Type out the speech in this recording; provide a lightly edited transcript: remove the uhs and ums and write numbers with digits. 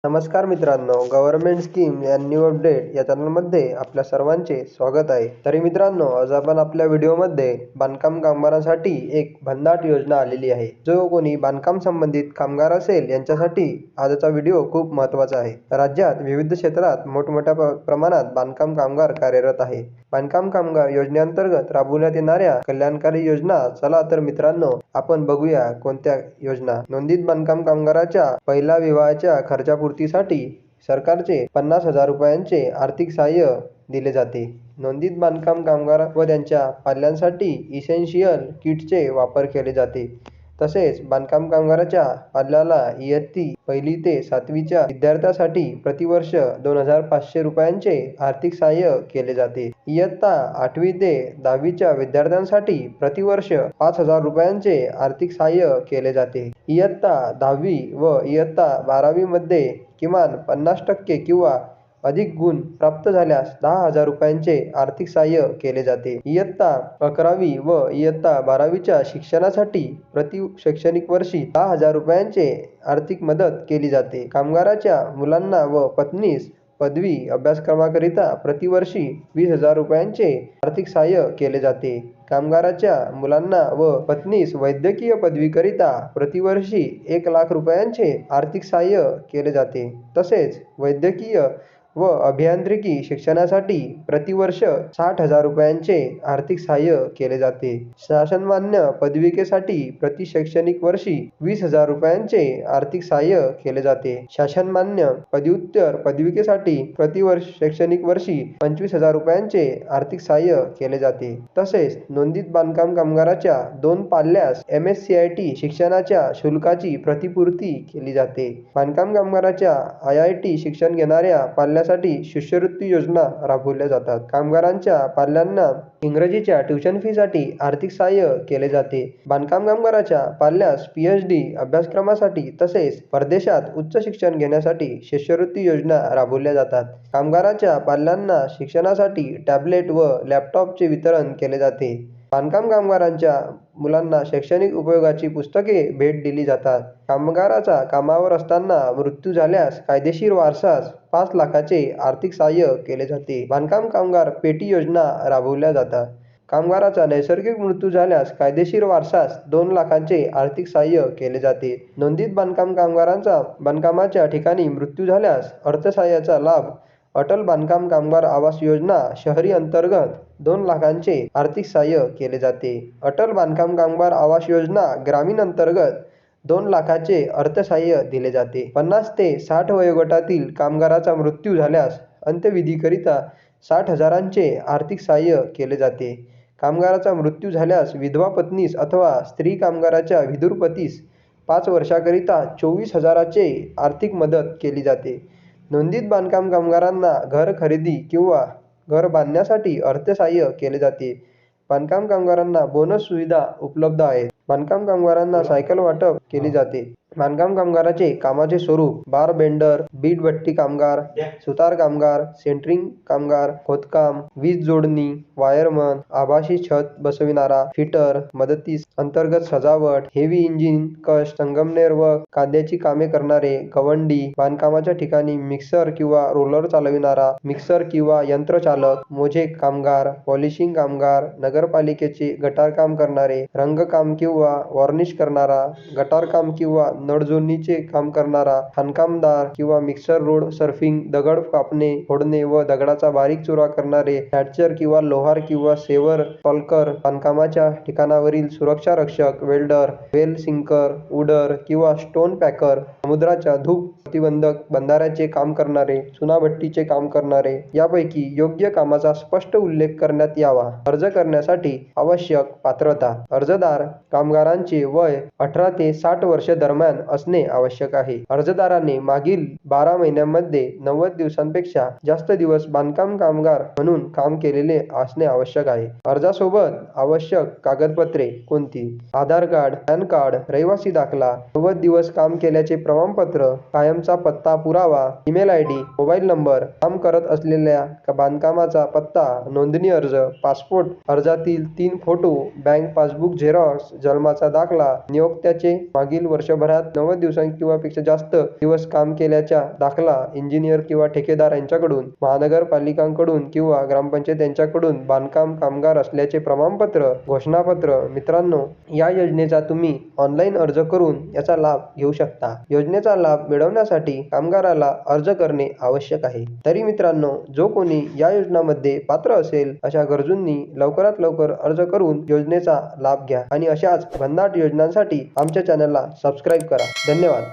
नमस्कार मित्रांनो, government scheme या न्यू अपडेट या चॅनलमध्ये आपल्या सर्वांचे स्वागत आहे. तरी मित्रांनो, आज आपण आपल्या व्हिडिओमध्ये बांधकाम कामगारांसाठी एक भन्नाट योजना आलेली आहे. जो कोणी बांधकाम संबंधित कामगार असेल यांच्यासाठी आजचा व्हिडिओ खूप महत्त्वाचा आहे. राज्यात विविध क्षेत्रात मोठमोठ्या प्रमाणात बांधकाम कामगार कार्यरत आहे. बांधकाम कामगार योजनेअंतर्गत राबवण्यात येणाऱ्या कल्याणकारी योजना. चला तर मित्रांनो, आपण बघूया कोणत्या योजना. नोंदीत बांधकाम कामगाराच्या पहिल्या विवाहाच्या खर्चापूर्तीसाठी सरकारचे 50,000 रुपयांचे आर्थिक सहाय्य दिले जाते. नोंदीत बांधकाम कामगार व त्यांच्या पाल्यांसाठी इसेन्शियल किटचे वापर केले जाते. तसेच बांधकाम कामगाराच्या पाल्याला इयत्ता 1 ते 7वी च्या विद्यार्थ्यांसाठी प्रतिवर्ष 2,500 रुपयांचे आर्थिक सहाय्य केले जाते. इयत्ता 8वी ते 10वी च्या विद्यार्थ्यांसाठी प्रतिवर्ष 5,000 रुपयांचे आर्थिक सहाय्य केले जाते. इयत्ता 10वी व इयत्ता 12वी मध्ये किमान 50% किंवा अधिक गुण प्राप्त झाल्यास 10,000 रुपयांचे आर्थिक सहाय्य केले जाते. इयत्ता 11वी व इयत्ता 12वीच्या शिक्षणासाठी प्रति शैक्षणिक वर्षी 10,000 रुपयांचे आर्थिक मदत केली जाते. कामगाराच्या मुलांना व पत्नीस पदवी अभ्यासक्रमाकरिता प्रतिवर्षी 20,000 रुपयांचे आर्थिक सहाय्य केले जाते. कामगाराच्या मुलांना व पत्नीस वैद्यकीय पदवीकरिता प्रतिवर्षी 1,00,000 रुपयांचे आर्थिक सहाय्य केले जाते. तसेच वैद्यकीय व अभियांत्रिकी शिक्षणासाठी प्रतिवर्ष 60,000 रुपयांचे आर्थिक सहाय्य केले जाते. शासनमान्य पदविकेसाठी प्रति शैक्षणिक वर्षी 20,000 रुपयांचे आर्थिक सहाय्य केले जाते. शासनमान्य पदव्युत्तर पदविकेसाठी प्रतिवर्ष शैक्षणिक वर्षी 25,000 रुपयांचे आर्थिक सहाय्य केले जाते. तसेच नोंदीत बांधकाम कामगाराच्या 2 पाल्यास MSCIT शिक्षणाच्या शुल्काची प्रतिपूर्ती केली जाते. बांधकाम कामगाराच्या IIT शिक्षण घेणाऱ्या पाल्यासाठी शिष्यवृत्ती योजना राबवल्या जातात. कामगारांच्या पाल्यांना इंग्रजीच्या ट्युशन फीसाठी आर्थिक सहाय्य केले जाते. बांधकाम कामगाराच्या पाल्यास PhD अभ्यासक्रमासाठी तसेच परदेशात उच्च शिक्षण घेण्यासाठी शिष्यवृत्ती योजना राबवल्या जातात. कामगाराच्या पाल्यांना शिक्षणासाठी टॅबलेट व लॅपटॉपचे वितरण केले जाते. बांधकाम कामगारांच्या मुलांना शैक्षणिक उपयोगाची पुस्तके भेट दिली जातात. कामगाराचा कामावर असताना मृत्यू झाल्यास कायदेशीर वारसास 5 लाखाचे आर्थिक सहाय्य केले जाते. बांधकाम कामगार पेटी योजना राबवल्या जातात. कामगाराचा नैसर्गिक मृत्यू झाल्यास कायदेशीर वारसास 2 लाखांचे आर्थिक सहाय्य केले जाते. नोंदीत बांधकाम कामगारांचा बांधकामाच्या ठिकाणी मृत्यू झाल्यास अर्थसहाय्याचा लाभ. अटल बांधकाम कामगार आवास योजना शहरी अंतर्गत 2 लाखांचे आर्थिक सहाय्य केले जाते. अटल बांधकाम कामगार आवास योजना ग्रामीण अंतर्गत 2 लाखाचे अर्थसहाय्य दिले जाते. 50 ते 60 वयोगटातील कामगाराचा मृत्यू झाल्यास अंत्यविधीकरिता 60,000चे आर्थिक सहाय्य केले जाते. कामगाराचा मृत्यू झाल्यास विधवा पत्नीस अथवा स्त्री कामगाराच्या विधुर पतीस 5 वर्षाकरिता 24,000चे आर्थिक मदत केली जाते. नोंदीत बांधकाम कामगारांना घर खरेदी किंवा घर बांधण्यासाठी अर्थसहाय्य केले जाते. बांधकाम कामगारांना बोनस सुविधा उपलब्ध आहेत. बांधकाम कामगारांना सायकल वाटप केली जाते. बांधकाम कामगाराचे कामाचे स्वरूप: बार बेंडर, बीट भट्टी कामगार, सुतार कामगार, सेंटरिंग कामगार, खोदकाम, वीज जोडणी, वायरमन, आभासी छत बसविणारा, फिटर, मदतीस, अंतर्गत सजावट, हेवी इंजिन, कष्ट, संगमनेर व कांद्याची कामे करणारे, गवंडी, बांधकामाच्या ठिकाणी मिक्सर किंवा रोलर चालविणारा, मिक्सर किंवा यंत्रचालक, मोझेक कामगार, पॉलिशिंग कामगार, नगरपालिकेचे गटारकाम करणारे, रंगकाम किंवा वॉर्निश करणारा, गटारकाम किंवा नळजोडणीचे काम करणारा, खाणकामदार किंवा मिक्सर रोड सर्फिंग, दगड कापणे, फोडणे व दगडाचा बारीक चुरा करणारे, थॅचर किंवा लोहार किंवा सेवर टॉलकर, बांधकामाच्या ठिकाणावरील सुरक्षा रक्षक, वेल्डर, वेल सिंकर, वुडर किंवा स्टोन पॅकर, समुद्राच्या धूप प्रतिबंधक बंधाऱ्याचे काम करणारे, चुनाभट्टीचे काम करणारे. यापैकी योग्य कामाचा स्पष्ट उल्लेख करण्यात यावा. अर्ज करण्यासाठी आवश्यक पात्रता: अर्जदार कामगारांचे वय 18 ते 60 वर्षे दरम्यान असणे आवश्यक आहे. अर्जदाराने मागील 12 महिन्यांमध्ये 90 दिवसांपेक्षा जास्त दिवस बांधकाम कामगार म्हणून काम केलेले असणे आवश्यक आहे. अर्जासोबत आवश्यक कागदपत्रे कोणती? आधार कार्ड, पॅन कार्ड, रहिवासी दाखला, 90 दिवस काम केल्याचे प्रमाणपत्र, कायमचा पत्ता पुरावा, ईमेल ID, मोबाईल नंबर, काम करत असलेल्या बांधकामाचा पत्ता, नोंदणी अर्ज, पासपोर्ट, अर्जातील 3 फोटो, बँक पासबुक झेरॉक्स, जन्माचा दाखला, नियोक्त्याचे मागील वर्षभरात महिन्यात 90 दिवसांत किंवा पेक्षा जास्त दिवस काम केल्याचा दाखला इंजिनियर किंवा ठेकेदार यांच्याकडून, महानगरपालिकांकडून किंवा ग्रामपंचायत यांच्याकडून बांधकाम कामगार असल्याचे प्रमाणपत्र, घोषणापत्र. मित्रांनो, या योजनेचा तुम्ही ऑनलाईन अर्ज करून याचा लाभ घेऊ शकता. योजनेचा लाभ मिळवण्यासाठी कामगाराला अर्ज करणे आवश्यक आहे. तरी मित्रांनो, जो कोणी या योजनांमध्ये पात्र असेल अशा गरजूंनी लवकरात लवकर अर्ज करून योजनेचा लाभ घ्या आणि अशाच भन्नाट योजनांसाठी आमच्या चॅनलला सबस्क्राईब करा. धन्यवाद.